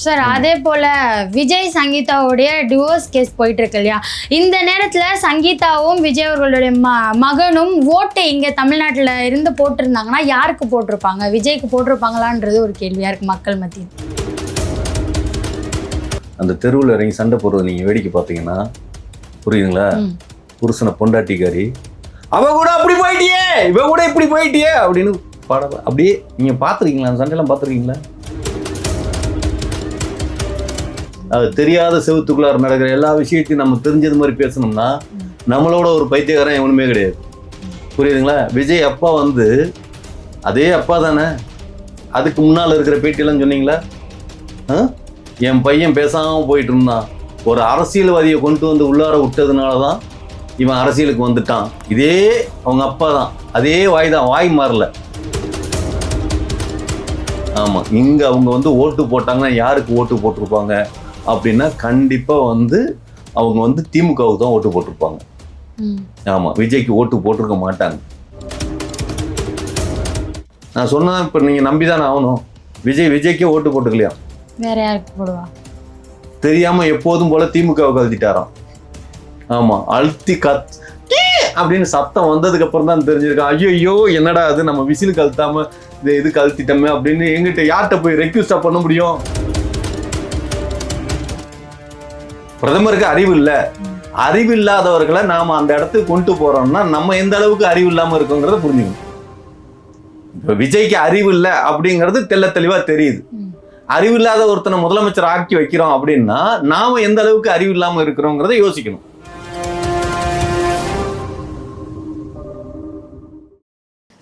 Sir அதே போல் Vijay சங்கீதாவுடைய divorce case போயிட்டு இருக்கு இல்லையா, இந்த நேரத்தில் சங்கீதாவும் விஜய் அவர்களுடைய மகனும் ஓட்டு இங்கே தமிழ்நாட்டில் இருந்து போட்டிருந்தாங்கன்னா யாருக்கு போட்டிருப்பாங்க? விஜய்க்கு போட்டிருப்பாங்களான்றது ஒரு கேள்வியாக இருக்குது மக்கள் மத்தியில். அந்த தெருவில் இறங்கி சண்டை போடுறது நீங்கள் வேடிக்கை பார்த்தீங்கன்னா புரியுதுங்களா? புருஷனை பொண்டாட்டிக்காரி அவ கூட அப்படி போயிட்டியே, இவ கூட இப்படி போயிட்டியே அப்படின்னு பாட அப்படியே நீங்கள் பார்த்துருக்கீங்களா? அந்த சண்டையெல்லாம் பார்த்துருக்கீங்களா? அது தெரியாத செவத்துக்குள்ளார நடக்கிற எல்லா விஷயத்தையும் நம்ம தெரிஞ்சது மாதிரி பேசணும்னா நம்மளோட ஒரு பைத்தியக்காரன் எவனுமே கிடையாது. புரியுதுங்களா? விஜய் அப்பா வந்து அதே அப்பா தானே. அதுக்கு முன்னால் இருக்கிற பேட்டியெல்லாம் சொன்னீங்களா? என் பையன் பேசாமல் போயிட்டு இருந்தான், ஒரு அரசியல்வாதியை கொண்டு வந்து உள்ளார விட்டதுனால தான் இவன் அரசியலுக்கு வந்துட்டான். இதே அவங்க அப்பா தான், அதே வாய் தான், வாய் மாறல. ஆமாம், இங்கே அவங்க வந்து ஓட்டு போட்டாங்கன்னா யாருக்கு ஓட்டு போட்டிருப்பாங்க அப்படின்னா கண்டிப்பாக வந்து அவங்க வந்து திமுகவுக்கு தான் ஓட்டு போட்டிருப்பாங்க. ஆமாம், விஜய்க்கு ஓட்டு போட்டிருக்க மாட்டாங்க. நான் சொன்னா இப்போ நீங்கள் நம்பி தானே ஆகணும். விஜய்க்கே ஓட்டு போட்டுக்கலையா, வேற யாருக்கு போடுவா தெரியாமல் எப்போதும் போல திமுகவை கழட்டிட்டாராம். ஆமாம், அழுத்தி அப்படின்னு சத்தம் வந்ததுக்கு அப்புறம் தான் தெரிஞ்சிருக்கான். ஐயோ என்னடா அது, நம்ம விசில் கழுத்தாம இது கழுத்திட்டோமே அப்படின்னு எங்கிட்ட யார்கிட்ட போய் ரெக்வஸ்டா பண்ண முடியும்? பிரதமருக்கு அறிவு இல்லை. அறிவு இல்லாதவர்களை நாம அந்த இடத்துக்கு கொண்டு போறோம்னா நம்ம எந்த அளவுக்கு அறிவு இல்லாம இருக்கோங்கிறத புரிஞ்சுக்கணும். இப்ப விஜய்க்கு அறிவு இல்லை அப்படிங்கிறது தெள்ள தெளிவா தெரியுது. அறிவு இல்லாத ஒருத்தனை முதலமைச்சர் ஆக்கி வைக்கிறோம் அப்படின்னா நாம எந்த அளவுக்கு அறிவு இல்லாம இருக்கிறோங்கிறத யோசிக்கணும்.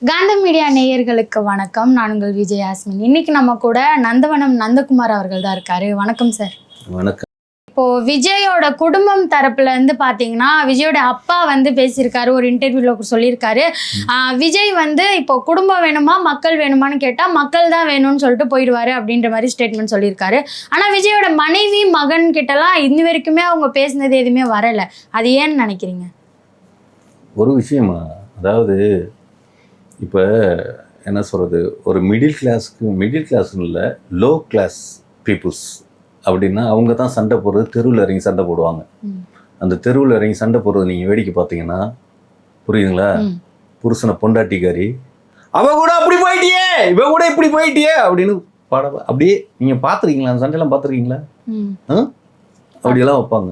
காந்தம் மீடியா நேயர்களுக்கு வணக்கம். நான் உங்கள் விஜய் யாஸ்மின். இன்னைக்கு நம்ம கூட நந்தவனம் நந்தகுமார் அவர்கள் தான் இருக்காரு. வணக்கம் சார். வணக்கம். இப்போ விஜயோட குடும்பம் தரப்புல இருந்து பாத்தீங்கன்னா விஜயோட அப்பா வந்து பேசியிருக்காரு, ஒரு இன்டர்வியூல சொல்லியிருக்காரு, விஜய் வந்து இப்போ குடும்பம் வேணுமா மக்கள் வேணுமான்னு கேட்டா மக்கள் தான் வேணும்னு சொல்லிட்டு போயிடுவாரு அப்படின்ற மாதிரி ஸ்டேட்மெண்ட் சொல்லியிருக்காரு. ஆனா விஜயோட மனைவி மகன் கிட்டலாம் இன்னி வரைக்குமே அவங்க பேசினது எதுவுமே வரல. அது ஏன்னு நினைக்கிறீங்க? ஒரு விஷயமா, அதாவது இப்போ என்ன சொல்கிறது, ஒரு மிடில் கிளாஸ்னு இல்லை, லோ கிளாஸ் பீப்புள்ஸ் அப்படின்னா அவங்க தான் சண்டை போடுறது, தெருவில் இறங்கி சண்டை போடுவாங்க. அந்த தெருவில் இறங்கி சண்டை போடுறது நீங்கள் வேடிக்கை பார்த்தீங்கன்னா புரியுதுங்களா? புருஷனை பொண்டாட்டிக்காரி அவ கூட அப்படி போயிட்டியே, இவ கூட இப்படி போயிட்டியே அப்படின்னு பாட அப்படியே நீங்கள் பார்த்துருக்கீங்களா? அந்த சண்டையெல்லாம் பார்த்துருக்கீங்களா? அப்படியெல்லாம் வைப்பாங்க.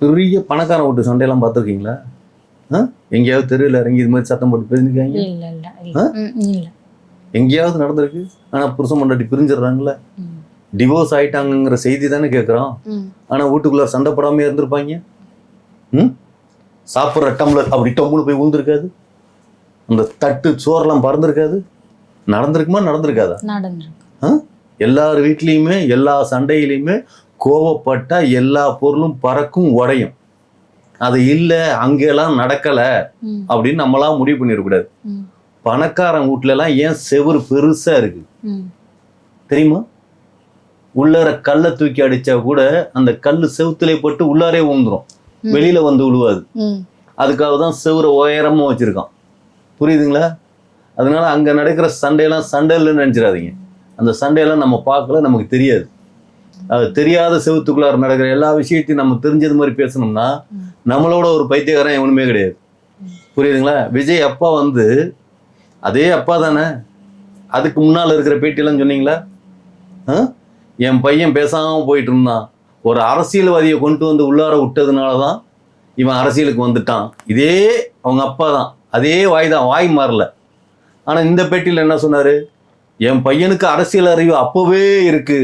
பெரிய பணக்காரன் வீட்டு சண்டையெல்லாம் பார்த்துருக்கீங்களா? எங்கேயாவது தெருவில் இறங்கி இது மாதிரி சத்தம் போட்டு பேசிருக்காங்க? எங்கேயாவது நடந்திருக்கு? ஆனால் புருஷன் பொண்டாட்டி பிரிஞ்சிடுறாங்களே, டிவோர்ஸ் ஆயிட்டாங்கிற செய்தி தானே கேட்குறோம். ஆனால் வீட்டுக்குள்ள சண்டை போடாமல் இருந்திருப்பாங்க. சாப்பிட்ற டம்ளர் அப்படி டம்முன்னு போய் விழுந்திருக்காது, அந்த தட்டு சோறெல்லாம் பறந்துருக்காது. நடந்திருக்குமா? நடந்திருக்காதா? எல்லார் வீட்லேயுமே எல்லா சண்டையிலையுமே கோவப்பட்டா எல்லா பொருளும் பறக்கும், உடையும். அது இல்லை அங்கெல்லாம் நடக்கலை அப்படின்னு நம்மளாம் முடிவு பண்ணிடக்கூடாது. பணக்காரன் வீட்டுலலாம் ஏன் செவுரு பெருசா இருக்கு தெரியுமா? உள்ளார கல்லை தூக்கி அடிச்சா கூட அந்த கல் செவுத்துல போட்டு உள்ளாரே விழுந்துரும், வெளியில வந்து விழுவாது. அதுக்காக தான் செவுரை உயரமா வச்சிருக்கான். புரியுதுங்களா? அதனால அங்க நடக்கிற சண்டையெல்லாம் சண்டை இல்லைன்னு நினைச்சிடாதீங்க. அந்த சண்டையெல்லாம் நம்ம பார்க்கல, நமக்கு தெரியாது. அது தெரியாத செவத்துக்குள்ளார நடக்கிற எல்லா விஷயத்தையும் நம்ம தெரிஞ்சது மாதிரி பேசணும்னா நம்மளோட ஒரு பைத்தியக்காரன் எவனுமே கிடையாது. புரியுதுங்களா? விஜய் அப்பா வந்து அதே அப்பா தானே. அதுக்கு முன்னால் இருக்கிற பேட்டியெல்லாம் சொன்னீங்களா? என் பையன் பேசாமல் போயிட்டு இருந்தான், ஒரு அரசியல்வாதியை கொண்டு வந்து உள்ளார விட்டதுனால தான் இவன் அரசியலுக்கு வந்துட்டான். இதே அவங்க அப்பா தான், அதே வாய் தான், வாய் மாறல. ஆனால் இந்த பேட்டியில் என்ன சொன்னார்? என் பையனுக்கு அரசியல் அறிவு அப்போவே இருக்கு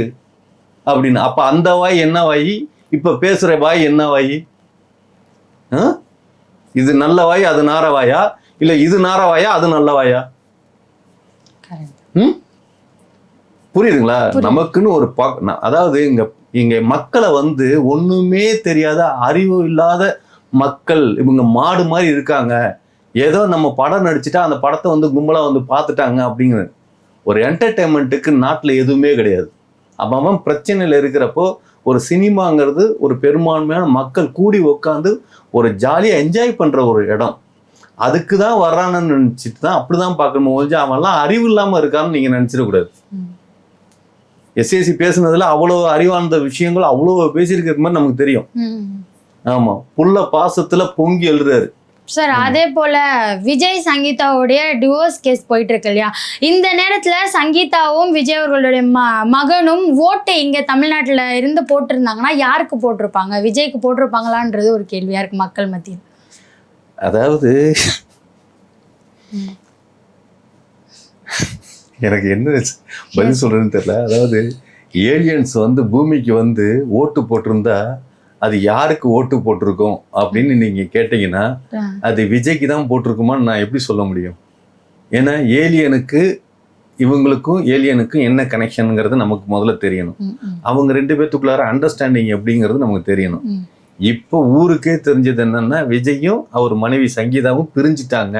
அப்படின்னு. அப்போ அந்த வாய் என்ன வாய்? இப்போ பேசுகிற வாய் என்ன வாய்? இது நல்ல வாய் அது நார வாயா, இல்லை இது நார வாயா அது நல்ல வாயா? புரியுதுங்களா? நமக்குன்னு ஒரு அதாவது இங்க மக்களை வந்து ஒண்ணுமே தெரியாத அறிவு இல்லாத மக்கள், இவங்க மாடு மாதிரி இருக்காங்க. ஏதோ நம்ம படம் நடிச்சுட்டா அந்த படத்தை வந்து கும்பலா வந்து பார்த்துட்டாங்க அப்படிங்கிறது ஒரு என்டர்டைன்மெண்ட்டுக்கு நாட்டில் எதுவுமே கிடையாது. அவன் பிரச்சனையில் இருக்கிறப்போ ஒரு சினிமாங்கிறது ஒரு பெரும்பான்மையான மக்கள் கூடி உட்காந்து ஒரு ஜாலியாக என்ஜாய் பண்ணுற ஒரு இடம். அதுக்கு தான் வர்றான்னு நினச்சிட்டு தான் அப்படி தான் பார்க்கணும். அவன்லாம் அறிவு இல்லாமல் இருக்கான்னு நீங்கள் நினச்சிடக்கூடாது. எஸ்ஏசி பேசுனதுல அவ்வளோ அறிவார்ந்த விஷயங்கள் அவ்வளோ பேசியிருக்கிறது மாதிரி நமக்கு தெரியும். ஆமா, புள்ள பாசத்துல பொங்கி எழுறாரு. சார் அதே போல விஜய் சங்கீதாவுடைய டிவோர்ஸ் கேஸ் போயிட்டு இருக்கு இல்லையா, இந்த நேரத்துல சங்கீதாவும் விஜய் அவர்களுடைய மகனும் ஓட்டு இங்க தமிழ்நாட்டுல இருந்து போட்டிருந்தாங்கன்னா யாருக்கு போட்டிருப்பாங்க? விஜய்க்கு போட்டிருப்பாங்களான்றது ஒரு கேள்வியா இருக்கு மக்கள் மத்தியில். அதாவது எனக்கு என்ன பதில் சொல்றதுன்னு தெரியல. அதாவது ஏலியன்ஸ் வந்து பூமிக்கு வந்து ஓட்டு போட்டிருந்தா அது யாருக்கு ஓட்டு போட்டிருக்கோம் அப்படின்னு நீங்க கேட்டீங்கன்னா அது விஜய்க்கு தான் போட்டிருக்குமான்னு நான் எப்படி சொல்ல முடியும்? ஏன்னா ஏலியனுக்கும் என்ன கனெக்ஷனுங்கிறது நமக்கு முதல்ல தெரியணும். அவங்க 2 பேத்துக்குள்ளார அண்டர்ஸ்டாண்டிங் எப்படிங்கிறது நமக்கு தெரியணும். இப்போ ஊருக்கே தெரிஞ்சது என்னன்னா விஜயும் அவர் மனைவி சங்கீதாவும் பிரிஞ்சுட்டாங்க,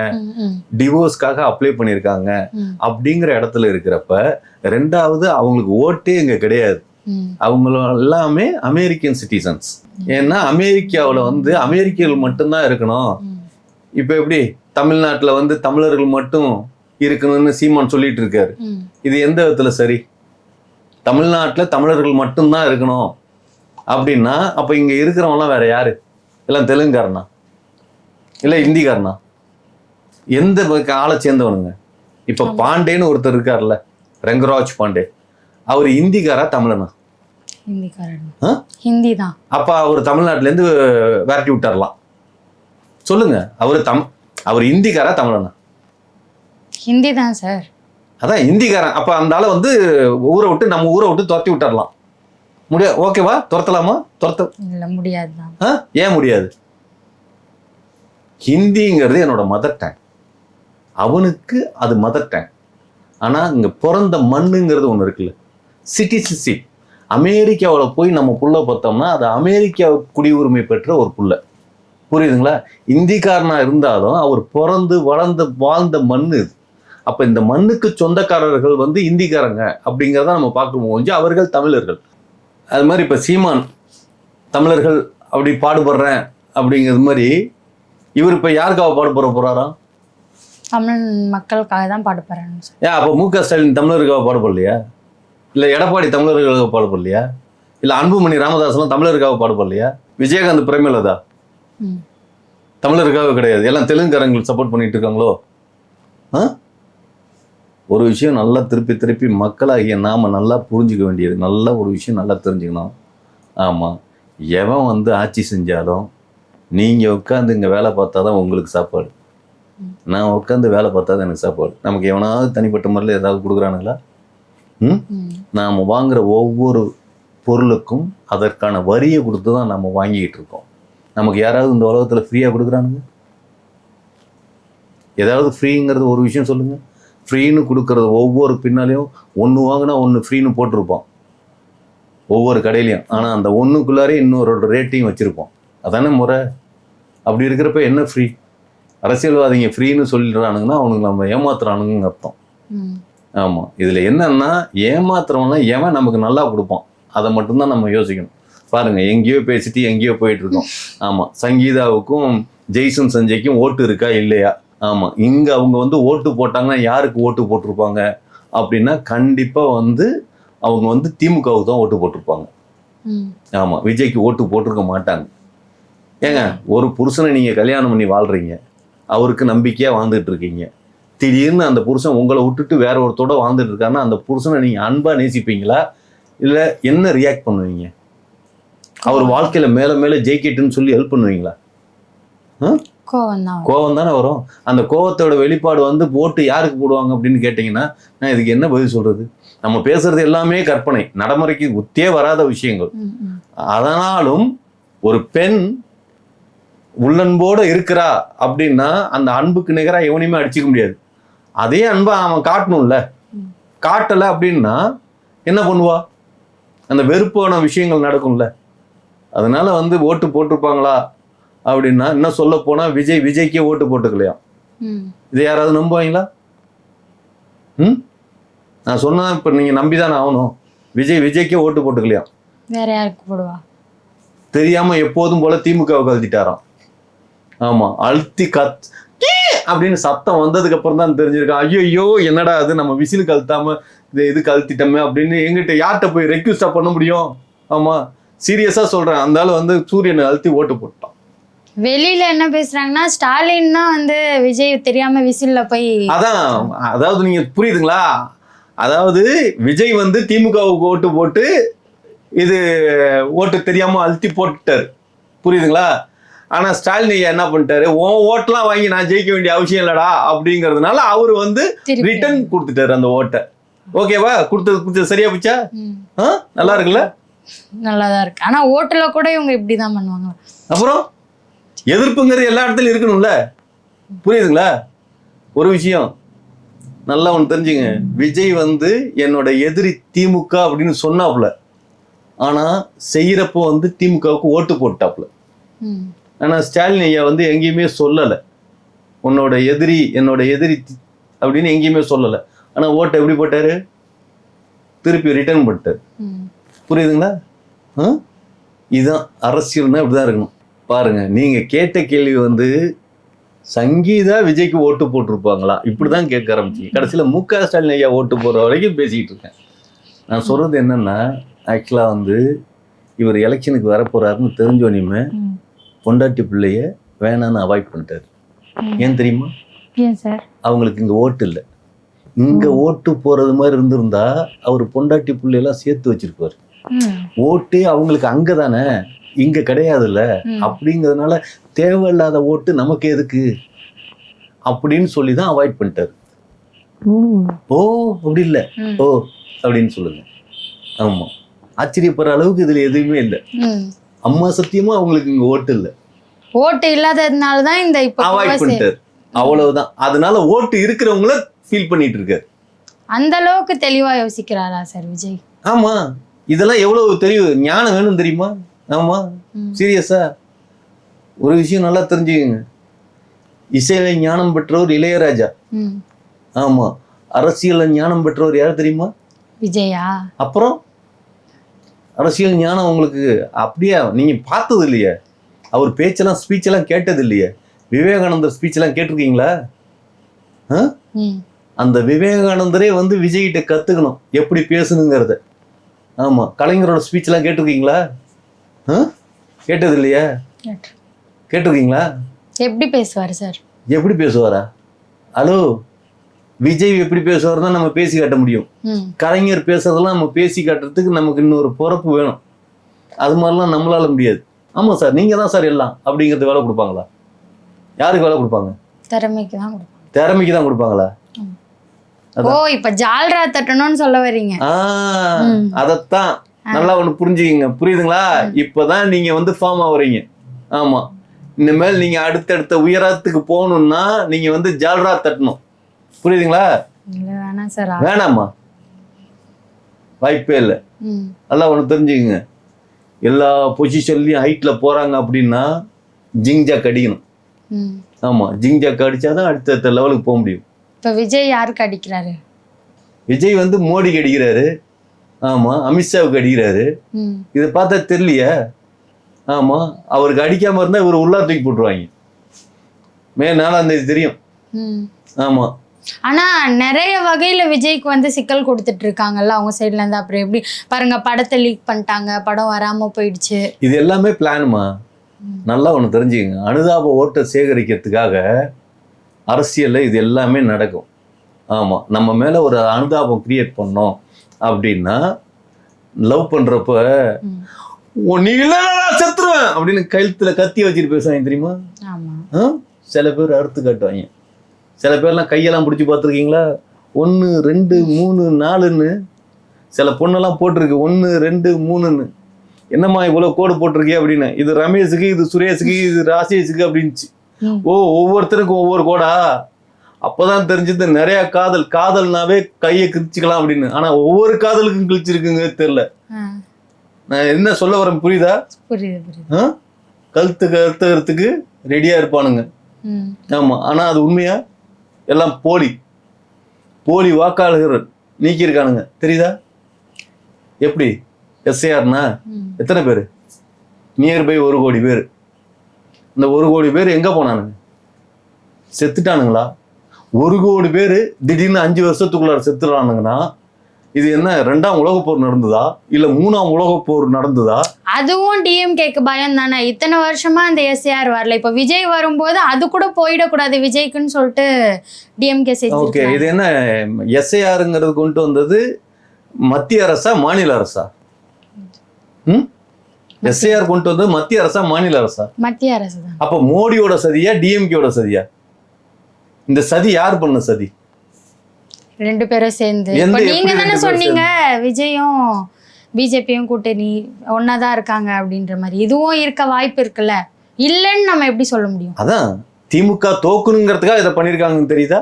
டிவோர்ஸ்க்காக அப்ளை பண்ணியிருக்காங்க அப்படிங்கிற இடத்துல இருக்கிறப்ப, 2வது அவங்களுக்கு ஓட்டே இங்க கிடையாது. அவங்க எல்லாமே அமெரிக்கன் சிட்டிசன்ஸ். ஏன்னா அமெரிக்காவில் வந்து அமெரிக்கர்கள் மட்டும்தான் இருக்கணும். இப்போ எப்படி தமிழ்நாட்டில் வந்து தமிழர்கள் மட்டும் இருக்கணும்னு சீமான் சொல்லிட்டு இருக்காரு. இது எந்த விதத்துல சரி? தமிழ்நாட்டில் தமிழர்கள் மட்டும்தான் இருக்கணும் அப்படின்னா அப்போ இங்கே இருக்கிறவங்களாம் வேற யாரு? எல்லாம் தெலுங்குக்காரனா இல்லை ஹிந்திக்காரனா? எந்த ஆளை சேர்ந்தவனுங்க? இப்போ பாண்டேன்னு ஒருத்தர் இருக்கார்ல, ரங்கராஜ் பாண்டே, அவர் ஹிந்திக்காரா தமிழனா? ஹிந்தி தான். அப்ப அவர் தமிழ்நாட்டுல இருந்து விரட்டி விட்டாரலாம். சொல்லுங்க, அவர் ஹிந்திக்காரா தமிழனா? ஹிந்தி தான் சார். அதான் ஹிந்திக்காரன். அப்ப அந்த ஆளை வந்து நம்ம ஊரை விட்டு துரத்தி விட்டுறலாம். ஓகேவா? துரத்தலாமா? இல்ல, முடியாது. ஏன் முடியாது? ஹிந்திங்கிறது என்னோட மதர் டங், அவனுக்கு அது மதர் டங். ஆனா இங்க பிறந்த மண்ணுங்கிறது ஒண்ணு இருக்குல்ல, சிட்டிசன்ஷிப். அமெரிக்காவில் போய் நம்ம புள்ள பார்த்தோம்னா அது அமெரிக்கா குடியுரிமை பெற்ற ஒரு புள்ள, புரியுதுங்களா? இந்திக்காரனா இருந்தாலும் அவர் பிறந்து வாழ்ந்த மண்ணு இது. அப்ப இந்த மண்ணுக்கு சொந்தக்காரர்கள் வந்து இந்திக்காரங்க அப்படிங்கிறத நம்ம பார்க்கும்போது அவர்கள் தமிழர்கள். அது மாதிரி இப்ப சீமான் தமிழர்கள் அப்படி பாடுபடுறேன் அப்படிங்கிறது மாதிரி இவர் இப்ப யாருக்காக பாடுபட போறாராம்? தமிழ் மக்களுக்காக தான் பாடுபடுறேன். ஏன் அப்ப மு க ஸ்டாலின் தமிழருக்காக பாடுபடலையா? இல்லை எடப்பாடி தமிழர்களுக்காக பாடுபடலையா? இல்லை அன்புமணி ராமதாஸ்லாம் தமிழருக்காக பாடுபடலையா? விஜயகாந்த் பிரேமலதா தமிழருக்காக கிடையாது, எல்லாம் தெலுங்குக்காரங்களுக்கு சப்போர்ட் பண்ணிட்டு இருக்காங்களோ? ஒரு விஷயம் நல்லா திருப்பி மக்களாகிய நாம நல்லா புரிஞ்சுக்க வேண்டியது, நல்ல ஒரு விஷயம் நல்லா தெரிஞ்சுக்கணும். ஆமாம், எவன் வந்து ஆட்சி செஞ்சாலும் நீங்கள் உட்காந்து இங்கே வேலை பார்த்தா தான் உங்களுக்கு சாப்பாடு, நான் உட்காந்து வேலை பார்த்தா தான் எனக்கு சாப்பாடு. நமக்கு எவனாவது தனிப்பட்ட முறையில் ஏதாவது கொடுக்குறானுங்களா? நாம் வாங்குற ஒவ்வொரு பொருளுக்கும் அதற்கான வரியை கொடுத்து தான் நம்ம வாங்கிக்கிட்டு இருக்கோம். நமக்கு யாராவது இந்த உலகத்தில் ஃப்ரீயாக கொடுக்குறானுங்க? ஏதாவது ஃப்ரீங்கிறது ஒரு விஷயம் சொல்லுங்கள். ஃப்ரீன்னு கொடுக்கறது ஒவ்வொரு பின்னாலையும் ஒன்று வாங்கினா ஒன்று ஃப்ரீன்னு போட்டிருப்போம் ஒவ்வொரு கடையிலையும். ஆனால் அந்த ஒன்றுக்குள்ளாரே இன்னொரு ரேட்டையும் வச்சுருப்போம். அதானே முறை? அப்படி இருக்கிறப்ப என்ன ஃப்ரீ? அரசியல்வாதிங்க ஃப்ரீன்னு சொல்லிடுறானுங்கன்னா அவனுக்கு நம்ம ஏமாத்துறானுங்கன்னு அர்த்தம். ஆமாம், இதில் என்னன்னா ஏமாத்துறவனா எவன் நமக்கு நல்லா கொடுப்பான் அதை மட்டும்தான் நம்ம யோசிக்கணும். பாருங்க, எங்கேயோ பேசிட்டு எங்கேயோ போயிட்டு இருக்கோம். ஆமாம், சங்கீதாவுக்கும் ஜெய்சன் சஞ்சய்க்கும் ஓட்டு இருக்கா இல்லையா? ஆமாம், இங்கே அவங்க வந்து ஓட்டு போட்டாங்கன்னா யாருக்கு ஓட்டு போட்டிருப்பாங்க அப்படின்னா கண்டிப்பாக வந்து அவங்க வந்து திமுகவுக்கு தான் ஓட்டு போட்டிருப்பாங்க. ஆமாம், விஜய்க்கு ஓட்டு போட்டிருக்க மாட்டாங்க. ஏங்க, ஒரு புருஷனை நீங்கள் கல்யாணம் பண்ணி வாழ்கிறீங்க, அவருக்கு நம்பிக்கையாக வாழ்ந்துட்டு இருக்கீங்க. திடீர்னு அந்த புருஷன் உங்களை விட்டுட்டு வேற ஒருத்தோட வாழ்ந்துட்டு இருக்காருன்னா அந்த புருஷனை நீங்கள் அன்பாக நேசிப்பீங்களா? இல்லை என்ன ரியாக்ட் பண்ணுவீங்க? அவர் வாழ்க்கையில மேல ஜெயிக்கட்டுன்னு சொல்லி ஹெல்ப் பண்ணுவீங்களா? கோவம் தானே வரும். அந்த கோவத்தோட வெளிப்பாடு வந்து ஓட்டு யாருக்கு போடுவாங்க அப்படின்னு கேட்டீங்கன்னா நான் இதுக்கு என்ன பதில் சொல்றது? நம்ம பேசுறது எல்லாமே கற்பனை, நடைமுறைக்கு ஒத்தே வராத விஷயங்கள். அதனாலும் ஒரு பெண் உள்ளன்போட இருக்கிறா அப்படின்னா அந்த அன்புக்கு நிகரா எவனையுமே அடிச்சுக்க முடியாது. அதே அன்பை அவன் காட்டணும்ல, காட்டலை அப்படின்னா என்ன பண்ணுவா? அந்த வெறுப்பான விஷயங்கள் நடக்கும்ல. அதனால வந்து ஓட்டு போட்டிருப்பாங்களா அப்படின்னா இன்னும் சொல்ல போனா விஜய்க்கே ஓட்டு போட்டுக்கலையா? இதை யாராவது நம்புவாங்களா? நான் சொன்னா இப்ப நீங்க நம்பிதானே ஆகணும். விஜய்க்கே ஓட்டு போட்டுக்கலையா? வேற யாருக்கு போடுவா? தெரியாம எப்போதும் போல திமுகவை கழட்டிட்டாராம். ஆமா, அழுத்தி அப்படின்னு சத்தம் வந்ததுக்கு அப்புறம் தான் தெரிஞ்சிருக்கான். ஐயோ என்னடா அது, நம்ம விசில் கழுத்தாம இது கழட்டிட்டோமே அப்படின்னு எங்கிட்ட யார்கிட்ட போய் ரெக்யூஸ்டா பண்ண முடியும்? ஆமா, சீரியஸா சொல்றேன். அந்த ஆளு வந்து சூரியனை அழுத்தி ஓட்டு போட்டான். வெளியில என்ன பேசுறாங்கன்னா ஸ்டாலின் தான் வந்து விஜய் தெரியாம விசில்ல போய் அதாவது நீங்க புரியுதுங்களா? அதாவது விஜய் வந்து திமுகவுக்கு ஓட்டு போட்டு இது ஓட்டு தெரியாம அழுத்தி போட்டுட்டாரு, புரியுதுங்களா? ஆனா ஸ்டாலின் ஐயா என்ன பண்ணிட்டாரு, ஓட்டெல்லாம் வாங்கி நான் ஜெயிக்க வேண்டிய அவசியம் இல்லடா அப்படிங்கறதுனால அவரு வந்து ரிட்டர்ன் கொடுத்துட்டாரு அந்த ஓட்டை. ஓகேவா? கொடுத்தது சரியா போச்சா? நல்லா இருக்குல்ல? நல்லாதான் இருக்கு. ஆனா ஓட்டுல கூட இவங்க இப்படிதான் பண்ணுவாங்க. அப்புறம் எதிர்ப்புங்கிறது எல்லா இடத்துலயும் இருக்கணும்ல, புரியுதுங்களா? ஒரு விஷயம் நல்லா ஒன்று தெரிஞ்சுங்க, விஜய் வந்து என்னோட எதிரி திமுக அப்படின்னு சொன்னாப்புல, ஆனா செய்யறப்போ வந்து திமுகவுக்கு ஓட்டு போட்டாப்புல. ஆனா ஸ்டாலின் ஐயா வந்து எங்கேயுமே சொல்லலை என்னோட எதிரி அப்படின்னு எங்கேயுமே சொல்லலை. ஆனா ஓட்டை எப்படி போட்டாரு? திருப்பி ரிட்டர்ன் பண்ணிட்டாரு. புரியுதுங்களா? இதுதான் அரசியல்னா இப்படிதான் இருக்கணும். பாருங்க, நீங்க கேட்ட கேள்வி வந்து சங்கீதா விஜய்க்கு ஓட்டு போட்டிருப்பாங்களா இப்படிதான் கேட்க ஆரம்பிச்சீங்க. கடைசியில முக ஸ்டாலின் ஐயா ஓட்டு போற வரைக்கும் பேசிக்கிட்டு இருக்கேன். நான் சொல்றது என்னன்னா, ஆக்சுவலா வந்து இவர் எலெக்ஷனுக்கு வரப்போறாருன்னு தெரிஞ்சோனையுமே பொண்டாட்டி பிள்ளைய வேணான்னு அவாய்ட் பண்ணிட்டாரு. ஏன் தெரியுமா? அவங்களுக்கு இங்க ஓட்டு இல்லை. இங்க ஓட்டு போறது மாதிரி இருந்திருந்தா அவர் பொண்டாட்டி பிள்ளையெல்லாம் சேர்த்து வச்சிருப்பாரு. ஓட்டு அவங்களுக்கு அங்கதானே, இங்க கிடையாதுல்ல. அப்படிங்கிறதுனால தேவையில்லாத ஓட்டு நமக்கு எதுக்கு அப்படின்னு சொல்லிதான் அவாய்ட் பண்ணிட்டாரு. ஓ அப்படி இல்ல, ஓ அப்படின்னு சொல்லுங்க. ஆமா, ஆச்சரியப்படுற அளவுக்கு இதுல எதுவுமே இல்லை. அம்மா சத்தியமா அவங்களுக்கு இங்க ஓட்டு இல்லை. ஓட்டு இல்லாததுனாலதான் இந்த அவாய்ட் பண்ணிட்டாரு, அவ்வளவுதான். அதனால ஓட்டு இருக்கிறவங்கள ஃபீல் பண்ணிட்டு இருக்காரு. அந்த அளவுக்கு தெளிவா யோசிக்கிறாரா சார் விஜய்? ஆமா, இதெல்லாம் எவ்வளவு தெரியும், ஞானம் வேணும் தெரியுமா? ஆமா, சீரியஸா ஒரு விஷயம் நல்லா தெரிஞ்சுக்கங்க. இசையில ஞானம் பெற்றவர் இளையராஜா. ஆமா, அரசியல்ல ஞானம் பெற்றவர் யார் தெரியுமா? விஜயா. அப்புறம் அரசியல் ஞானம் உங்களுக்கு அப்படியே நீங்க பார்த்தது இல்லையே, அவர் பேச்செல்லாம் ஸ்பீச்செல்லாம் கேட்டது இல்லையே. விவேகானந்தர் ஸ்பீச்செல்லாம் கேட்டிருக்கீங்களா? அந்த விவேகானந்தரே வந்து விஜய்கிட்ட கத்துக்கணும் எப்படி பேசணுங்கிறத. ஆமா, கலைஞரோட ஸ்பீச்லாம் கேட்டிருக்கீங்களா? கேட்டது இல்லையா? கேட்டிருக்கீங்களா? எப்படி பேசுவாரு சார்? எப்படி பேசுவாரா? ஹலோ, விஜய் எப்படி பேசுவார் தான் நம்ம பேசி காட்ட முடியும். கலைஞர் பேசுறதெல்லாம் நம்ம பேசி காட்டுறதுக்கு நமக்கு இன்னொரு பொறுப்பு வேணும். அது மாதிரிலாம் நம்மளால முடியாது. ஆமா சார், நீங்க தான் சார் எல்லாம் அப்படிங்கிறது வேலை கொடுப்பாங்களா? யாருக்கு வேலை கொடுப்பாங்க? திறமைக்கு தான் கொடுப்பாங்க. திறமைக்கு தான் கொடுப்பாங்களா? ஓ, இப்ப ஜால்ரா தட்டணும்னு சொல்ல வரீங்க. அதத்தான் நல்லா ஒண்ணு புரிஞ்சுக்கீங்க, புரியுதுங்களா? இப்பதான் நீங்க வந்து ஃபார்ம் ஆகுறீங்க. ஆமா, இனிமேல் நீங்க அடுத்தடுத்த உயரத்துக்கு போகணும்னா நீங்க வந்து ஜால்ரா தட்டணும், புரியுதுங்களா? வேணாம் சார். வேணாமா? வாய்ப்பே இல்லை. நல்லா ஒண்ணு தெரிஞ்சுக்கங்க, எல்லா பொசிஷன்லயும் ஹைட்ல போறாங்க அப்படின்னா ஜிங்ஜாக் அடிக்கணும். ஆமா, ஜிங்ஜாக் அடிச்சாதான் அடுத்த லெவலுக்கு போக முடியும். இப்ப விஜய் யாருக்கு அடிக்கிறாரு? விஜய் வந்து மோடிக்கு அடிக்கிறாரு. ஆமா, அமித்ஷாவுக்கு அடிக்கிறாரு. இதை பார்த்தா தெரியலையா? ஆமா, அவருக்கு அடிக்காம இருந்தா இவர் உள்ளா தூக்கி போட்டுருவாங்க. மே 4ஆம் தேதி தெரியும். ஆமா, ஆனா நிறைய வகையில விஜய்க்கு வந்து சிக்கல் கொடுத்துட்டு இருக்காங்கல்ல அவங்க சைட்ல இருந்து. அப்புறம் எப்படி பாருங்க, படத்தை லீக் பண்ணிட்டாங்க, படம் வராம போயிடுச்சு. இது எல்லாமே பிளானுமா? நல்லா ஒண்ணு தெரிஞ்சுக்கங்க, அனுதாப ஓட்டை சேகரிக்கிறதுக்காக அரசியல்ல இது எல்லாமே நடக்கும். ஆமா, நம்ம மேல ஒரு அனுதாபம் கிரியேட் பண்ணோம் அப்படின்னா, லவ் பண்றப்ப நீ இல்ல செத்துருவேன் அப்படின்னு கழுத்துல கத்தி வச்சுட்டு பேசுவாங்க தெரியுமா? சில பேர் அறுத்து காட்டுவாங்க. சில பேர்லாம் கையெல்லாம் பிடிச்சி பார்த்துருக்கீங்களா? 1 2 3 4ன்னு சில பொண்ணெல்லாம் போட்டிருக்கு. 1 2 3ன்னு. என்னம்மா இவ்வளவு கோடு போட்டிருக்கே அப்படின்னு. இது ரமேஷுக்கு, இது சுரேஷுக்கு, இது ராசேஷுக்கு அப்படின்ச்சு. ஓ, ஒவ்வொருத்தருக்கும் ஒவ்வொரு கோடா? அப்பதான் தெரிஞ்சது நிறைய காதல்னாவே கையை கிழிச்சுக்கலாம் அப்படின்னு. ஆனா ஒவ்வொரு காதலுக்கும் கிழிச்சிருக்குங்க தெரியல. நான் என்ன சொல்ல வரேன் புரியுதா? கழுத்துக்கிறதுக்கு ரெடியா இருப்பானுங்க. ஆமா, ஆனா அது உண்மையா? எல்லாம் போலி வாக்காளர்கள் நீக்கியிருக்கானுங்க, தெரியுதா? எப்படி? எஸ்ஐஆர்னா எத்தனை பேரு? நியர்பை 1 கோடி பேர். இந்த 1 கோடி பேர் எங்க போனானுங்க? செத்துட்டானுங்களா? 1 கோடி பேர் திடீர்னு 5 வருஷத்துக்குள்ள செத்துறானுங்கன்னா இது என்ன 2ஆம் உலகப் போர் நடந்ததா இல்ல 3ஆம் உலகப் போர் நடந்ததா? அதுவும் டிஎம்கேக்கு பயம் தானே. இத்தனை வருஷமா அந்த எஸ்ஏஆர் வரல, இப்ப விஜய் வரும்போது அது கூட போயிடக்கூடாது விஜய்க்குன்னு சொல்லிட்டு டிஎம்கே ஓகே, செஞ்சு. இது என்ன எஸ்ஐஆருங்கிறது கொண்டு வந்தது மத்திய அரசா மாநில அரசா? எஸ்ஐஆர் கொண்டு வந்தது மத்திய அரசா மாநில அரசா? மத்திய அரசு தான். அப்ப மோடியோட சதியா டிஎம்கேயோட சதியா? இந்த சதி யார் பண்ண சதி? 2 பேரும் சேர்ந்து. எந்த இப்ப நீங்க எப்படி தானே 2 பேரும் சொன்னீங்க விஜயும் பிஜேபியும் கூட்டணி ஒன்னாதான் இருக்காங்க அப்படின்ற மாதிரி. இதுவும் இருக்க வாய்ப்பு இருக்குல்ல, இல்லைன்னு நம்ம எப்படி சொல்ல முடியும்? அதான் திமுக தோக்கணுங்கிறதுக்காக இதை பண்ணிருக்காங்கன்னு தெரியுதா?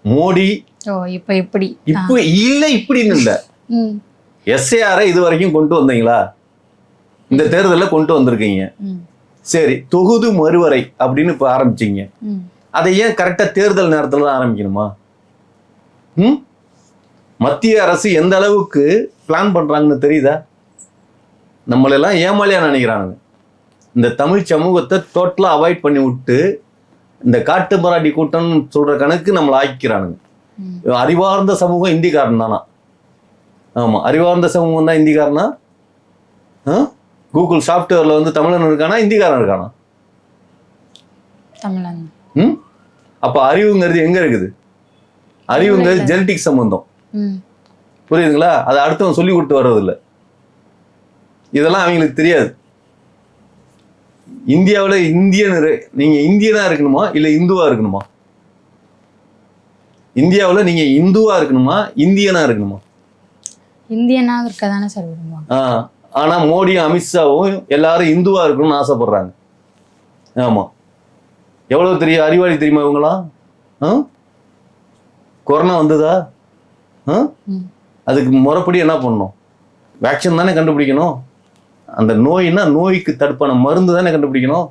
மோடி ஓ இப்ப இப்படி இப்ப இல்ல இப்படின்னு இல்ல, ம் எஸ்ஏஆரை இது வரைக்கும் கொண்டு வந்தீங்களா? இந்த தேர்தலில் கொண்டு வந்திருக்கீங்க. ம் சரி, தொகுதி மறுவரை அப்படின்னு இப்ப ஆரம்பிச்சீங்க. ம் அதை ஏன் கரெக்டா தேர்தல் நேரத்துல தான் ஆரம்பிக்கணுமா? மத்திய அரசு எந்த அளவுக்கு பிளான் பண்றாங்கன்னு தெரியுதா? நம்மளெல்லாம் ஏமாளியா நினைக்கிறானுங்க. இந்த தமிழ் சமூகத்தை டோட்டலா அவாய்ட் பண்ணி விட்டு இந்த காட்டு மராட்டி கூட்டம்னு சொல்ற கணக்கு நம்மளை ஆக்கிக்கிறானுங்க. அறிவார்ந்த சமூகம் இந்திக்காரன் தானா? ஆமா, அறிவார்ந்த சமூகம் தான் இந்திக்காரனா? கூகுள் சாஃப்ட்வேர்ல வந்து தமிழன் இருக்கானா இந்திக்காரன் இருக்கானா? தமிழன். அப்ப அறிவுங்கிறது எங்க இருக்குது? அறிவுங்கிறது ஜெனடிக் சம்பந்தம். புரியுதுங்களா? அதை அடுத்தவன் சொல்லி கொடுத்து வர்றதில்லை. இதெல்லாம் அவங்களுக்கு தெரியாது. இந்தியாவில் நீங்க இந்தியனா இருக்கணுமா இல்ல இந்துவா இருக்கணுமா? இந்தியாவில் நீங்க இந்துவா இருக்கணுமா இந்தியனா இருக்கணுமா? இந்தியனாக இருக்கதானே சார் விரும்புவாங்க. ஆனா மோடியும் அமித்ஷாவும் எல்லாரும் இந்துவா இருக்கணும்னு ஆசைப்படுறாங்க. ஆமா, எவ்வளவு தெரிய அறிவாளி தெரியுமா இவங்களாம்? கொரோனா வந்ததா? அதுக்கு முறைப்படி என்ன பண்ணணும்? வேக்சின் தானே கண்டுபிடிக்கணும். அந்த நோய்னா நோய்க்கு தடுப்பான மருந்து தானே கண்டுபிடிக்கணும்.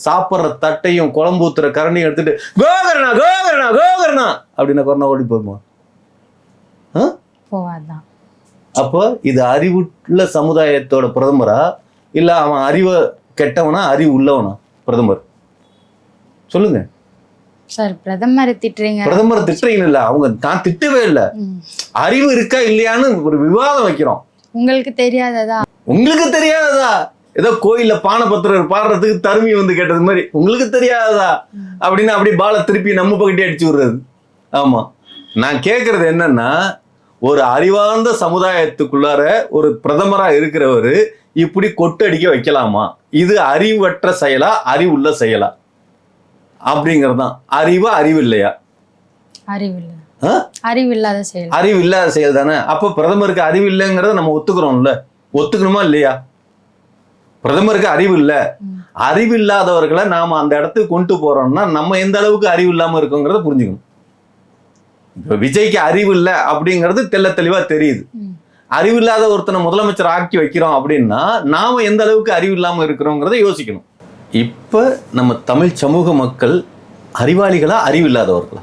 சாப்பிட்ற தட்டையும் குழம்பு ஊத்துற கரண்டியும் எடுத்துட்டு கோகரணா கோகரணா கோகரணா அப்படின்னா கொரோனா ஓடி போகுமா? போவாதான். அப்போ இது அறிவுள்ள சமுதாயத்தோட பிரதமரா இல்ல அவன் அறிவை கெட்டவனா அறிவு உள்ளவனா பிரதமர்? சொல்லுங்க சார். பிரதமரை திட்டுறீங்க. பிரதமர் திட்டுறீங்க இல்ல, அவங்க நான் திட்டவே இல்லை. அறிவு இருக்கா இல்லையான்னு ஒரு விவாதம் வைக்கிறோம். உங்களுக்கு தெரியாததா? உங்களுக்கு தெரியாததா? ஏதோ கோயில்ல பானை பத்திரர் பாடுறதுக்கு தருமி வந்து கேட்டது மாதிரி உங்களுக்கு தெரியாததா அப்படின்னு அப்படி பாலை திருப்பி நம்ம பக்கத்தே அடிச்சு விடுறது. ஆமா, நான் கேட்கறது என்னன்னா, ஒரு அறிவார்ந்த சமுதாயத்துக்குள்ளார ஒரு பிரதமரா இருக்கிறவரு இப்படி கொட்டடிக்க வைக்கலாமா? இது அறிவற்ற செயலா அறிவுள்ள செயலா அப்படிங்கறதுதான். அறிவா அறிவு இல்லையா? அறிவில்லாத செயல். அறிவு இல்லாத செயல் தானே. அப்ப பிரதமருக்கு அறிவு இல்லைங்கிறத நம்ம ஒத்துக்கிறோம்ல, ஒத்துக்கணுமா இல்லையா? பிரதமருக்கு அறிவு இல்லை, அறிவு இல்லாதவர்களை நாம அந்த இடத்துக்கு கொண்டு போறோம்னா நம்ம எந்த அளவுக்கு அறிவு இல்லாம இருக்கோங்கிறத புரிஞ்சுக்கணும். இப்ப விஜய்க்கு அறிவு இல்லை அப்படிங்கிறது தெள்ள தெளிவா தெரியுது. அறிவு இல்லாத ஒருத்தனை முதலமைச்சர் ஆக்கி வைக்கிறோம் அப்படின்னா நாம எந்த அளவுக்கு அறிவு இல்லாம இருக்கிறோங்கிறத யோசிக்கணும். இப்ப நம்ம தமிழ் சமூக மக்கள் அறிவாளிகளா அறிவு இல்லாதவர்களா?